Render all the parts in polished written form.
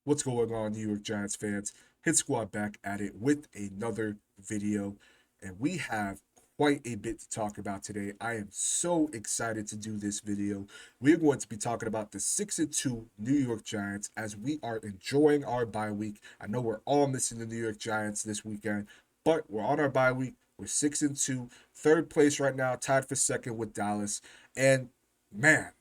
What's going on, New York Giants fans? Hit Squad back at it with another video, and we have quite a bit to talk about today. I am so excited to do this video. We're going to be talking about the 6-2 New York Giants as we are enjoying our bye week. I know we're all missing the New York Giants this weekend, but we're on our bye week. We're 6-2, third place right now, tied for second with Dallas. And man,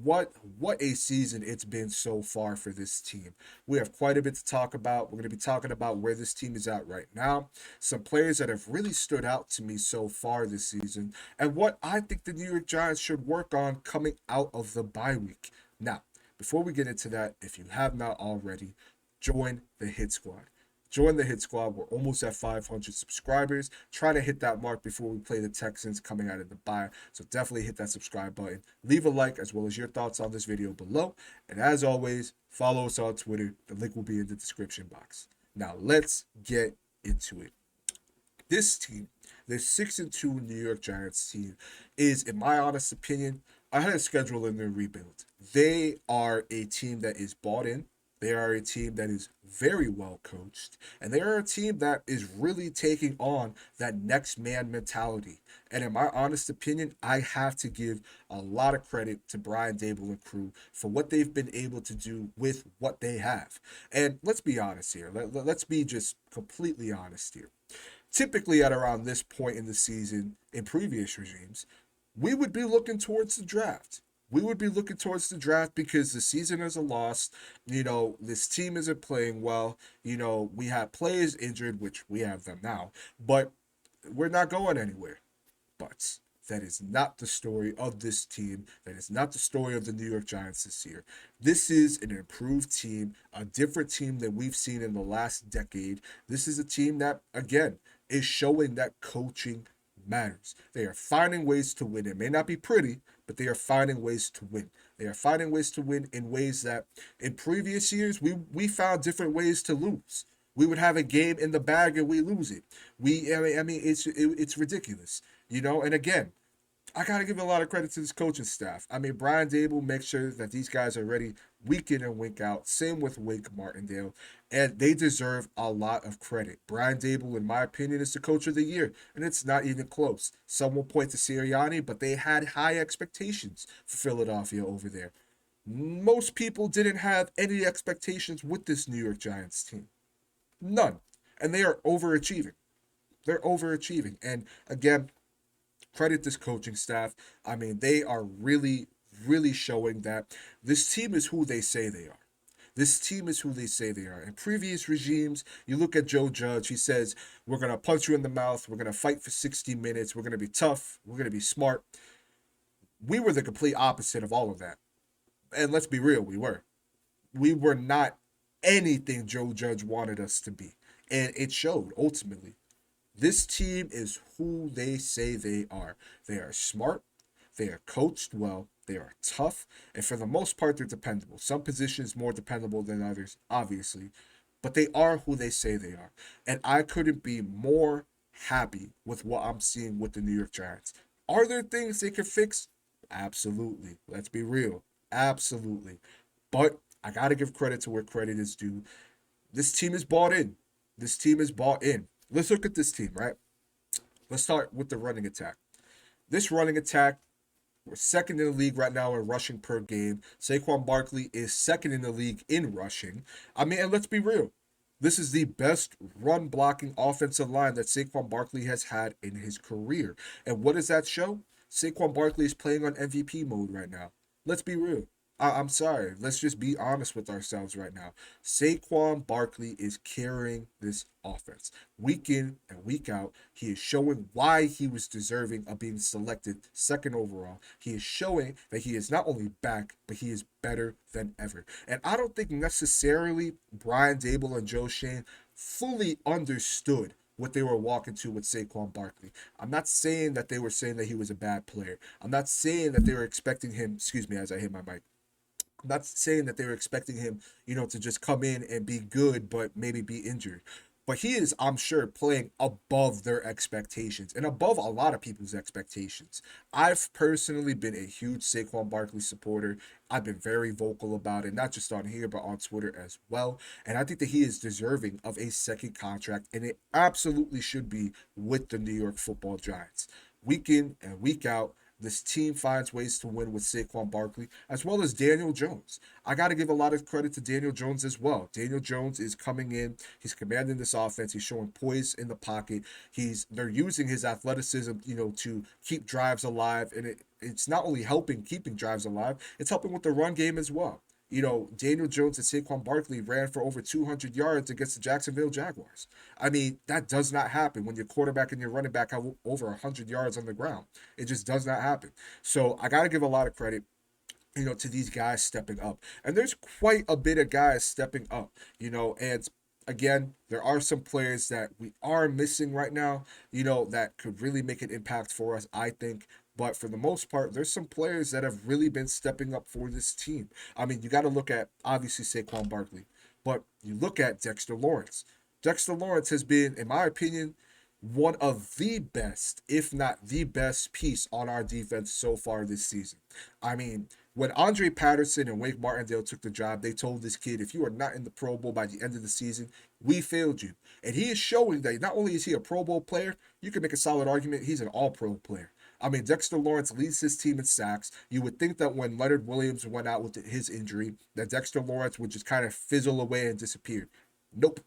what a season it's been so far for this team. We have quite a bit to talk about. We're going to be talking about where this team is at right now, some players that have really stood out to me so far this season, and what I think the New York Giants should work on coming out of the bye week. Now, before we get into that, if you have not already, join the Hit Squad. Join the Hit Squad. We're almost at 500 subscribers. Trying to hit that mark before we play the Texans coming out of the bye. So definitely hit that subscribe button. Leave a like as well as your thoughts on this video below. And as always, follow us on Twitter. The link will be in the description box. Now let's get into it. This team, this 6-2 New York Giants team, is, in my honest opinion, ahead of schedule in their rebuild. They are a team that is bought in. They are a team that is very well coached, and they are a team that is really taking on that next man mentality. And in my honest opinion, I have to give a lot of credit to Brian Dable and crew for what they've been able to do with what they have. And let's be honest here. Let's be just completely honest here. Typically, at around this point in the season, in previous regimes, we would be looking towards the draft. We would be looking towards the draft because the season is a loss. This team isn't playing well. We have players injured, which we have them now, but we're not going anywhere. But that is not the story of this team. That is not the story of the New York Giants this year. This is an improved team, a different team than we've seen in the last decade. This is a team that, again, is showing that coaching matters. They are finding ways to win. It may not be pretty, but they are finding ways to win. They are finding ways to win in ways that in previous years we found different ways to lose. We would have a game in the bag and we lose it. It's ridiculous, And again, I got to give a lot of credit to this coaching staff. Brian Dable makes sure that these guys are ready week in and week out. Same with Wink Martindale. And they deserve a lot of credit. Brian Dable, in my opinion, is the coach of the year. And it's not even close. Some will point to Sirianni, but they had high expectations for Philadelphia over there. Most people didn't have any expectations with this New York Giants team. None. And they are overachieving. They're overachieving. And again, credit this coaching staff. They are really, really showing that this team is who they say they are. This team is who they say they are. In previous regimes, you look at Joe Judge, he says, we're going to punch you in the mouth. We're going to fight for 60 minutes. We're going to be tough. We're going to be smart. We were the complete opposite of all of that. And let's be real, we were. We were not anything Joe Judge wanted us to be. And it showed ultimately. This team is who they say they are. They are smart. They are coached well. They are tough. And for the most part, they're dependable. Some positions more dependable than others, obviously. But they are who they say they are. And I couldn't be more happy with what I'm seeing with the New York Giants. Are there things they can fix? Absolutely. Let's be real. Absolutely. But I got to give credit to where credit is due. This team is bought in. This team is bought in. Let's look at this team, right? Let's start with the running attack. This running attack, we're second in the league right now in rushing per game. Saquon Barkley is second in the league in rushing. And let's be real. This is the best run blocking offensive line that Saquon Barkley has had in his career. And what does that show? Saquon Barkley is playing on MVP mode right now. Let's be real. I'm sorry. Let's just be honest with ourselves right now. Saquon Barkley is carrying this offense. Week in and week out, he is showing why he was deserving of being selected second overall. He is showing that he is not only back, but he is better than ever. And I don't think necessarily Brian Dable and Joe Shane fully understood what they were walking to with Saquon Barkley. I'm not saying that they were saying that he was a bad player. I'm not saying that they were expecting him, excuse me as I hit my mic. I'm not saying that they were expecting him, to just come in and be good, but maybe be injured. but he is, I'm sure, playing above their expectations and above a lot of people's expectations. I've personally been a huge Saquon Barkley supporter. I've been very vocal about it, not just on here, but on Twitter as well. And I think that he is deserving of a second contract, and it absolutely should be with the New York Football Giants. Week in and week out, this team finds ways to win with Saquon Barkley, as well as Daniel Jones. I got to give a lot of credit to Daniel Jones as well. Daniel Jones is coming in. He's commanding this offense. He's showing poise in the pocket. They're using his athleticism, to keep drives alive. And it's not only helping keeping drives alive, it's helping with the run game as well. Daniel Jones and Saquon Barkley ran for over 200 yards against the Jacksonville Jaguars. I mean, that does not happen when your quarterback and your running back have over 100 yards on the ground. It just does not happen. So I got to give a lot of credit to these guys stepping up. And there's quite a bit of guys stepping up, and again, there are some players that we are missing right now, that could really make an impact for us, I think. But for the most part, there's some players that have really been stepping up for this team. I mean, you got to look at, obviously, Saquon Barkley, but you look at Dexter Lawrence. Dexter Lawrence has been, in my opinion, one of the best, if not the best piece on our defense so far this season. I mean, when Andre Patterson and Wake Martindale took the job, they told this kid, if you are not in the Pro Bowl by the end of the season, we failed you. And he is showing that not only is he a Pro Bowl player, you can make a solid argument he's an all-pro player. I mean, Dexter Lawrence leads his team in sacks. You would think that when Leonard Williams went out with his injury, that Dexter Lawrence would just kind of fizzle away and disappear. Nope.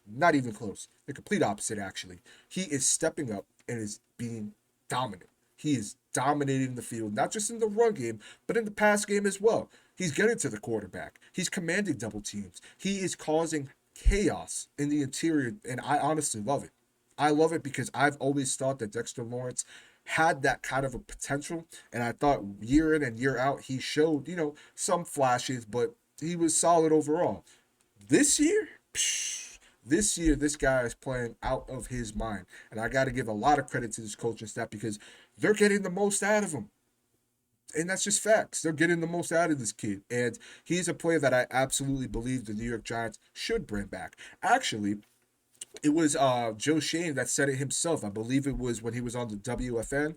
Not even close. The complete opposite, actually. He is stepping up and is being dominant. He is dominating the field, not just in the run game, but in the pass game as well. He's getting to the quarterback. He's commanding double teams. He is causing chaos in the interior, and I honestly love it. I love it because I've always thought that Dexter Lawrence had that kind of a potential, and I thought year in and year out he showed, some flashes, but he was solid overall. This year, this guy is playing out of his mind. And I got to give a lot of credit to this coaching staff because they're getting the most out of him. And that's just facts. They're getting the most out of this kid. And he's a player that I absolutely believe the New York Giants should bring back. Actually, it was Joe Shane that said it himself. I believe it was when he was on the WFN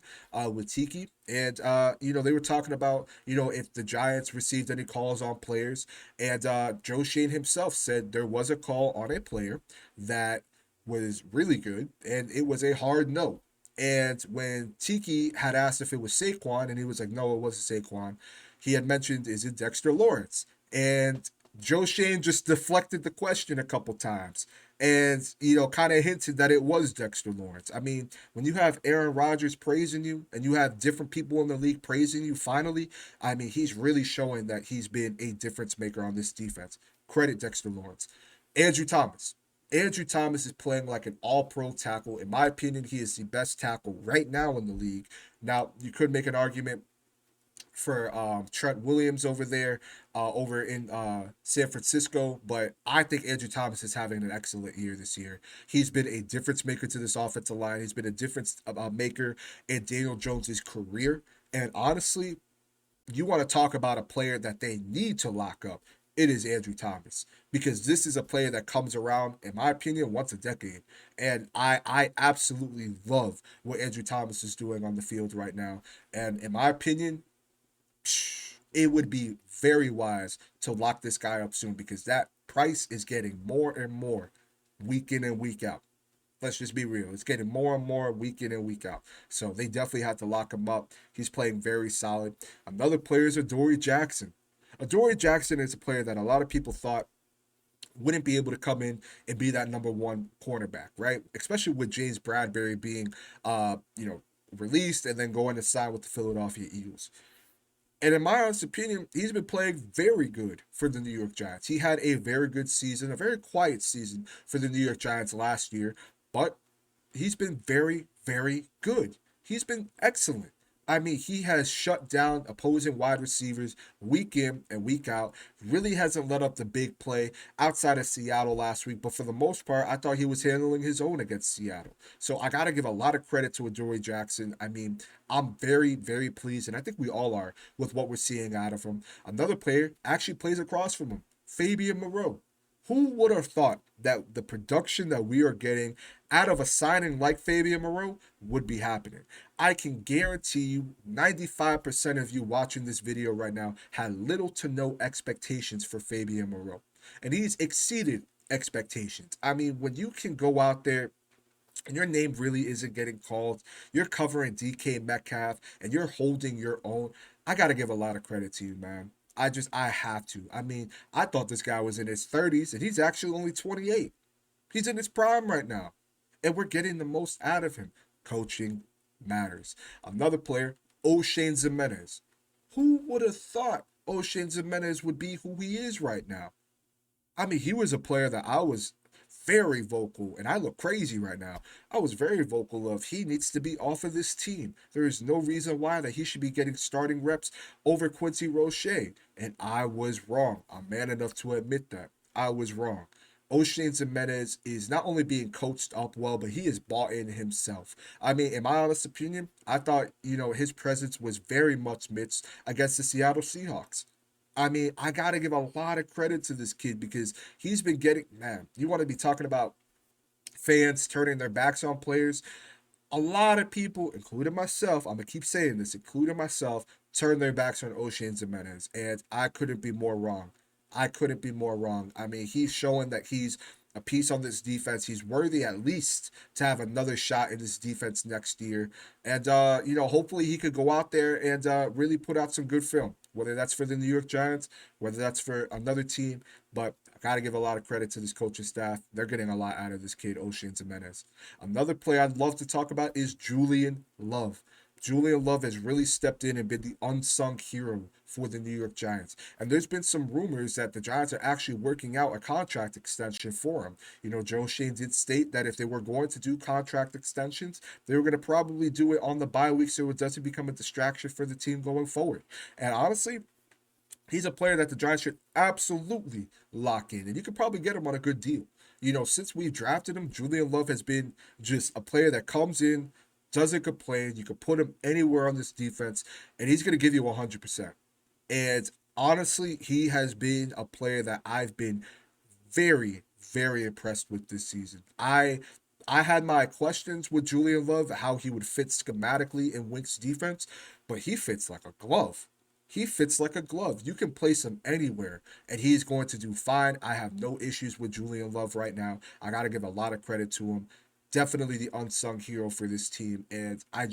with Tiki. And, they were talking about, if the Giants received any calls on players. And Joe Shane himself said there was a call on a player that was really good. And it was a hard no. And when Tiki had asked if it was Saquon, and he was like, no, it wasn't Saquon, he had mentioned, is it Dexter Lawrence? And Joe Shane just deflected the question a couple times and, kind of hinted that it was Dexter Lawrence. I mean, when you have Aaron Rodgers praising you and you have different people in the league praising you finally, I mean, he's really showing that he's been a difference maker on this defense. Credit Dexter Lawrence. Andrew Thomas. Andrew Thomas is playing like an all-pro tackle. In my opinion, he is the best tackle right now in the league. Now, you could make an argument for Trent Williams over there, over in San Francisco. But I think Andrew Thomas is having an excellent year this year. He's been a difference maker to this offensive line. He's been a difference maker in Daniel Jones's career. And honestly, you want to talk about a player that they need to lock up. It is Andrew Thomas because this is a player that comes around, in my opinion, once a decade. And I absolutely love what Andrew Thomas is doing on the field right now. And in my opinion, it would be very wise to lock this guy up soon because that price is getting more and more week in and week out. Let's just be real. It's getting more and more week in and week out. So they definitely have to lock him up. He's playing very solid. Another player is Adoree Jackson. Adoree Jackson is a player that a lot of people thought wouldn't be able to come in and be that number one cornerback, right? Especially with James Bradbury being, released and then going to sign with the Philadelphia Eagles. And in my honest opinion, he's been playing very good for the New York Giants. He had a very good season, a very quiet season for the New York Giants last year, but he's been very, very good. He's been excellent. I mean, he has shut down opposing wide receivers week in and week out. Really hasn't let up the big play outside of Seattle last week. But for the most part, I thought he was handling his own against Seattle. So I got to give a lot of credit to Adoree Jackson. I mean, I'm very, very pleased, and I think we all are, with what we're seeing out of him. Another player actually plays across from him, Fabian Moreau. Who would have thought that the production that we are getting out of a signing like Fabian Moreau would be happening? I can guarantee you 95% of you watching this video right now had little to no expectations for Fabian Moreau. And he's exceeded expectations. I mean, when you can go out there and your name really isn't getting called, you're covering DK Metcalf and you're holding your own. I got to give a lot of credit to you, man. I have to. I mean, I thought this guy was in his 30s and he's actually only 28. He's in his prime right now. And we're getting the most out of him. Coaching matters. Another player, O'Shane Ximines. Who would have thought O'Shane Ximines would be who he is right now? I mean, he was a player that I was very vocal, and I look crazy right now. I was very vocal of he needs to be off of this team. There is no reason why that he should be getting starting reps over Quincy Roche. And I was wrong. I'm man enough to admit that. I was wrong. O'Shane Ximines is not only being coached up well, but he is bought in himself. I mean, in my honest opinion, I thought, his presence was very much mixed against the Seattle Seahawks. I mean, I got to give a lot of credit to this kid because he's been getting, man, you want to be talking about fans turning their backs on players. A lot of people, including myself, I'm going to keep saying this, including myself, turn their backs on O'Shane Ximines. And I couldn't be more wrong. I couldn't be more wrong. I mean, he's showing that he's a piece on this defense. He's worthy at least to have another shot in this defense next year. And, hopefully he could go out there and really put out some good film, whether that's for the New York Giants, whether that's for another team. But I got to give a lot of credit to this coaching staff. They're getting a lot out of this kid, O'Shane Ximines. Another player I'd love to talk about is Julian Love. Julian Love has really stepped in and been the unsung hero for the New York Giants. And there's been some rumors that the Giants are actually working out a contract extension for him. Joe Shane did state that if they were going to do contract extensions, they were going to probably do it on the bye week so it doesn't become a distraction for the team going forward. And honestly, he's a player that the Giants should absolutely lock in. And you could probably get him on a good deal. Since we've drafted him, Julian Love has been just a player that comes in, doesn't complain. You could put him anywhere on this defense, and he's going to give you 100%. And honestly, he has been a player that I've been very, very impressed with this season. I had my questions with Julian Love, how he would fit schematically in Wink's defense, but he fits like a glove. He fits like a glove. You can place him anywhere, and he's going to do fine. I have no issues with Julian Love right now. I got to give a lot of credit to him. Definitely the unsung hero for this team, and I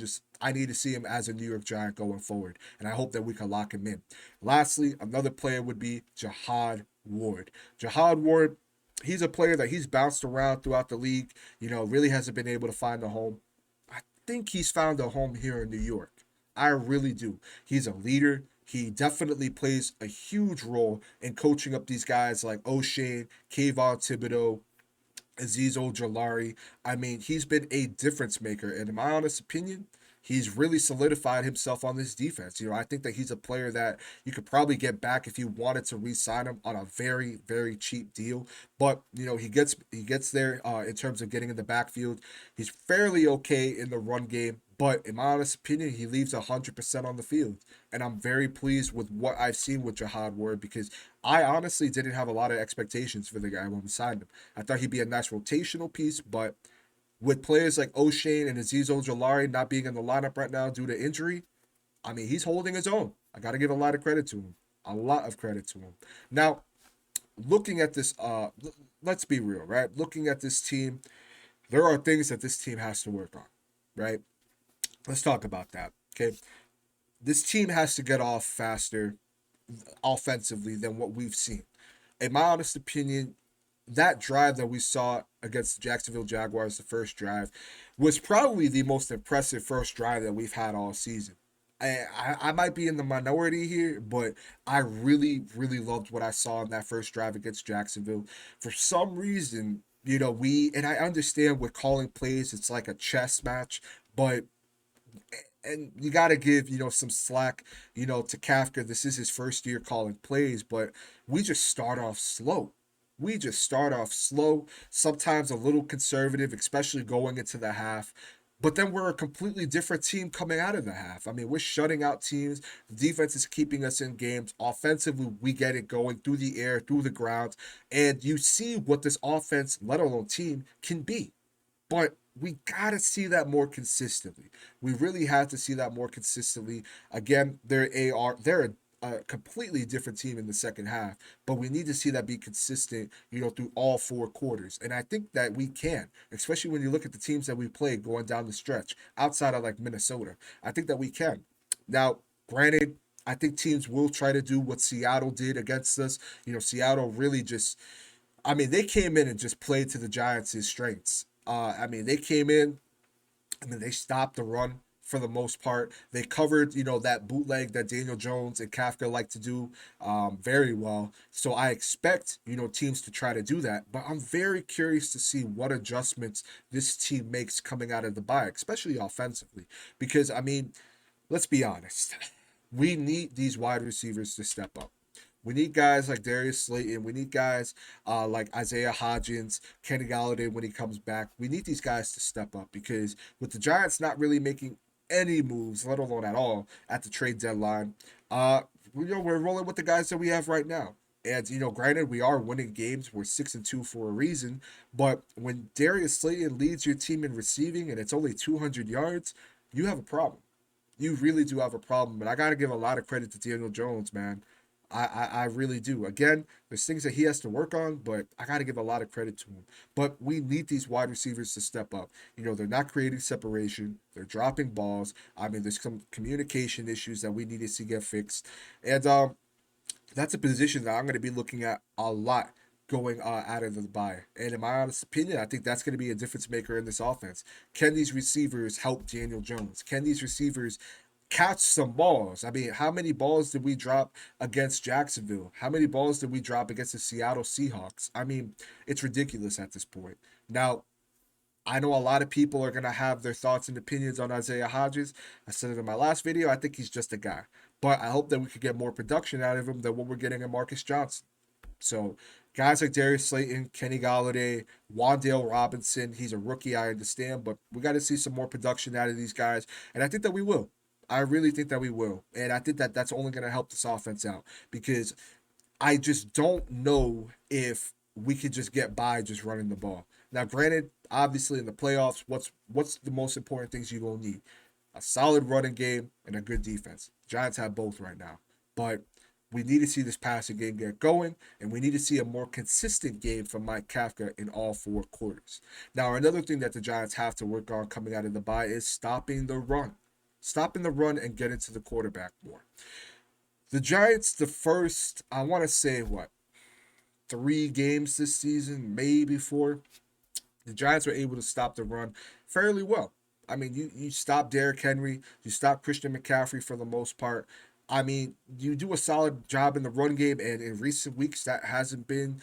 need to see him as a New York Giant going forward, and I hope that we can lock him in. Lastly, another player would be Jihad Ward. Jihad Ward, he's a player that he's bounced around throughout the league, really hasn't been able to find a home. I think he's found a home here in New York. I really do. He's a leader. He definitely plays a huge role in coaching up these guys like O'Shane, Kayvon Thibodeau, Azeez Ojulari. I mean, he's been a difference maker. And in my honest opinion, he's really solidified himself on this defense. I think that he's a player that you could probably get back if you wanted to re-sign him on a very, very cheap deal. But he gets there in terms of getting in the backfield. He's fairly okay in the run game. But in my honest opinion, he leaves 100% on the field. And I'm very pleased with what I've seen with Jihad Ward because I honestly didn't have a lot of expectations for the guy when we signed him. I thought he'd be a nice rotational piece, but with players like O'Shane and Azeez Ojulari not being in the lineup right now due to injury, I mean, he's holding his own. I got to give a lot of credit to him. A lot of credit to him. Now, looking at this, let's be real, right? Looking at this team, there are things that this team has to work on, right? Let's talk about that, okay? This team has to get off faster offensively than what we've seen. In my honest opinion, that drive that we saw against the Jacksonville Jaguars, the first drive, was probably the most impressive first drive that we've had all season. I might be in the minority here, but I really, really loved what I saw in that first drive against Jacksonville. For some reason, and I understand with calling plays, it's like a chess match, but and you got to give some slack to Kafka. This is his first year calling plays, but we just start off slow. We just start off slow, sometimes a little conservative, especially going into the half. But then we're a completely different team coming out of the half. I mean, we're shutting out teams. The defense is keeping us in games. Offensively, we get it going through the air, through the ground. And you see what this offense, let alone team, can be. But we got to see that more consistently. We really have to see that more consistently. Again, they're a completely different team in the second half, but we need to see that be consistent, through all four quarters. And I think that we can, especially when you look at the teams that we played going down the stretch outside of like Minnesota. I think that we can. Now, granted, I think teams will try to do what Seattle did against us. Seattle really just, I mean, they came in and just played to the Giants' strengths. I mean, they came in. I mean, they stopped the run for the most part. They covered, that bootleg that Daniel Jones and Kafka like to do very well. So I expect, teams to try to do that. But I'm very curious to see what adjustments this team makes coming out of the bye, especially offensively. Because, I mean, let's be honest. We need these wide receivers to step up. We need guys like Darius Slayton. We need guys like Isaiah Hodgins, Kenny Galladay when he comes back. We need these guys to step up because with the Giants not really making any moves, let alone at all, at the trade deadline, uh, we're rolling with the guys that we have right now. And granted, we are winning games. We're 6-2 for a reason. But when Darius Slayton leads your team in receiving and it's only 200 yards, you have a problem. You really do have a problem. But I got to give a lot of credit to Daniel Jones, man. I really do. Again, there's things that he has to work on, but I got to give a lot of credit to him. But we need these wide receivers to step up. They're not creating separation. They're dropping balls. I mean, there's some communication issues that we need to see get fixed. And that's a position that I'm going to be looking at a lot going out of the bye. And in my honest opinion, I think that's going to be a difference maker in this offense. Can these receivers help Daniel Jones? Can these receivers catch some balls? I mean, how many balls did we drop against Jacksonville? How many balls did we drop against the Seattle Seahawks? I mean, it's ridiculous at this point. Now, I know a lot of people are going to have their thoughts and opinions on Isaiah Hodgins. I said it in my last video. I think he's just a guy. But I hope that we could get more production out of him than what we're getting in Marcus Johnson. So guys like Darius Slayton, Kenny Galladay, Wandale Robinson, he's a rookie, I understand, but we got to see some more production out of these guys. And I think that we will. I really think that we will. And I think that that's only going to help this offense out because I just don't know if we could just get by just running the ball. Now, granted, obviously in the playoffs, what's the most important things you're gonna need? A solid running game and a good defense. Giants have both right now, but we need to see this passing game get going, and we need to see a more consistent game from Mike Kafka in all four quarters. Now, another thing that the Giants have to work on coming out of the bye is stopping the run. Stopping the run and getting to the quarterback more. The Giants, the first, I want to say, what, 3 games this season, maybe 4, the Giants were able to stop the run fairly well. I mean, you stop Derrick Henry, you stop Christian McCaffrey for the most part. I mean, you do a solid job in the run game, and in recent weeks, that hasn't been,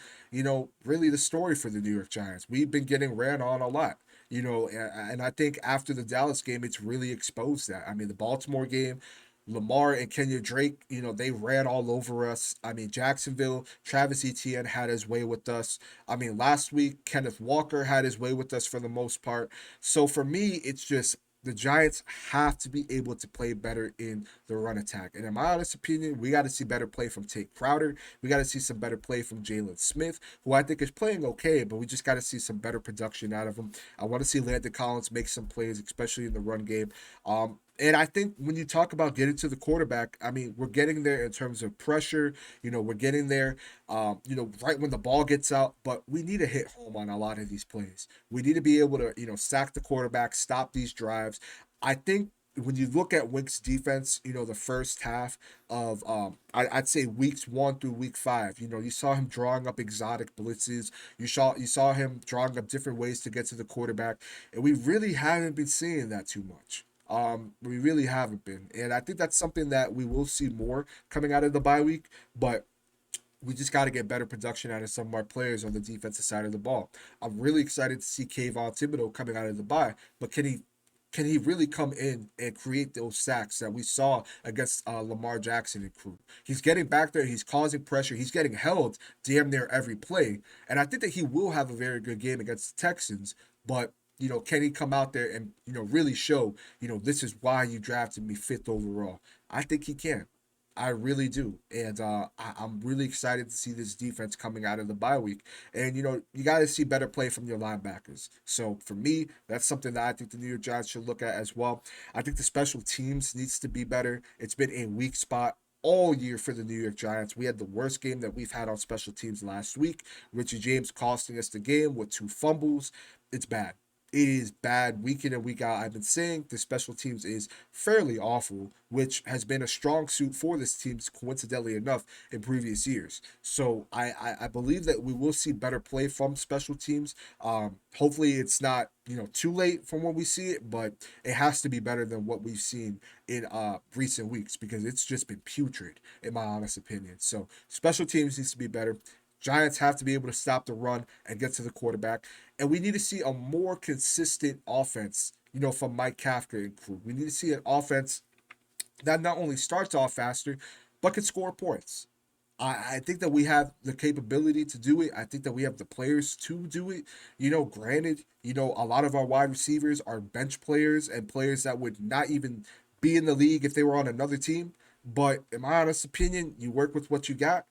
really the story for the New York Giants. We've been getting ran on a lot, and I think after the Dallas game, it's really exposed that. I mean, the Baltimore game, Lamar and Kenya Drake, they ran all over us. I mean, Jacksonville, Travis Etienne had his way with us. I mean, last week, Kenneth Walker had his way with us for the most part. So for me, it's just the Giants have to be able to play better in the run attack. And in my honest opinion, we got to see better play from Tate Crowder. We got to see some better play from Jalen Smith, who I think is playing okay, but we just got to see some better production out of him. I want to see Landon Collins make some plays, especially in the run game. And I think when you talk about getting to the quarterback, I mean, we're getting there in terms of pressure. We're getting there, right when the ball gets out. But we need to hit home on a lot of these plays. We need to be able to, sack the quarterback, stop these drives. I think when you look at Wink's defense, the first half of, I'd say weeks 1 through week 5, you saw him drawing up exotic blitzes. You saw him drawing up different ways to get to the quarterback, and we really haven't been seeing that too much. We really haven't been, and I think that's something that we will see more coming out of the bye week. But we just got to get better production out of some of our players on the defensive side of the ball. I'm really excited to see Kayvon Thibodeau coming out of the bye, but can he really come in and create those sacks that we saw against Lamar Jackson and crew? He's getting back there. He's causing pressure. He's getting held damn near every play. And I think that he will have a very good game against the Texans. But can he come out there and, really show, this is why you drafted me fifth overall? I think he can. I really do. And I'm really excited to see this defense coming out of the bye week. And, you got to see better play from your linebackers. So for me, that's something that I think the New York Giants should look at as well. I think the special teams needs to be better. It's been a weak spot all year for the New York Giants. We had the worst game that we've had on special teams last week. Richie James costing us the game with 2 fumbles. It's bad. It is bad week in and week out. I've been saying the special teams is fairly awful, which has been a strong suit for this team, coincidentally enough, in previous years. So I believe that we will see better play from special teams. Hopefully it's not too late from when we see it, but it has to be better than what we've seen in recent weeks because it's just been putrid in my honest opinion. So special teams needs to be better. Giants have to be able to stop the run and get to the quarterback. And we need to see a more consistent offense, from Mike Kafka and crew. We need to see an offense that not only starts off faster, but can score points. I think that we have the capability to do it. I think that we have the players to do it. Granted, a lot of our wide receivers are bench players and players that would not even be in the league if they were on another team. But in my honest opinion, you work with what you got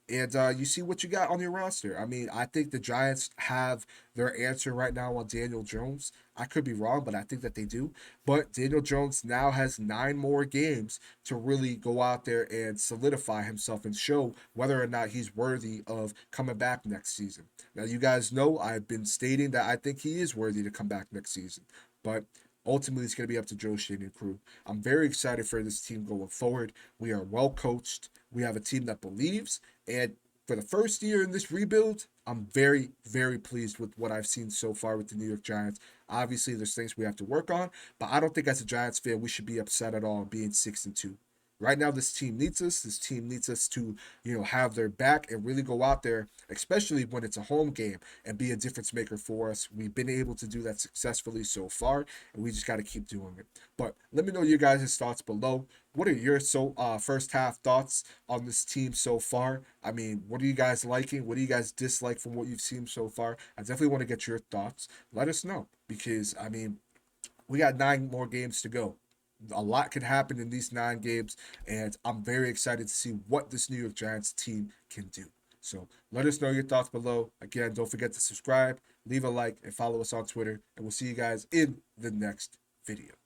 and you see what you got on your roster. I mean, I think the Giants have their answer right now on Daniel Jones. I could be wrong, but I think that they do. But Daniel Jones now has 9 more games to really go out there and solidify himself and show whether or not he's worthy of coming back next season. Now, you guys know I've been stating that I think he is worthy to come back next season. But ultimately, it's going to be up to Joe Shane and crew. I'm very excited for this team going forward. We are well coached. We have a team that believes. And for the first year in this rebuild, I'm very, very pleased with what I've seen so far with the New York Giants. Obviously, there's things we have to work on, but I don't think as a Giants fan we should be upset at all being 6-2. Right now, this team needs us. This team needs us to, have their back and really go out there, especially when it's a home game, and be a difference maker for us. We've been able to do that successfully so far, and we just got to keep doing it. But let me know your guys' thoughts below. What are your first half thoughts on this team so far? I mean, what are you guys liking? What do you guys dislike from what you've seen so far? I definitely want to get your thoughts. Let us know because I mean, we got 9 more games to go. A lot can happen in these 9 games, and I'm very excited to see what this New York Giants team can do. So let us know your thoughts below. Again, don't forget to subscribe, leave a like, and follow us on Twitter. And we'll see you guys in the next video.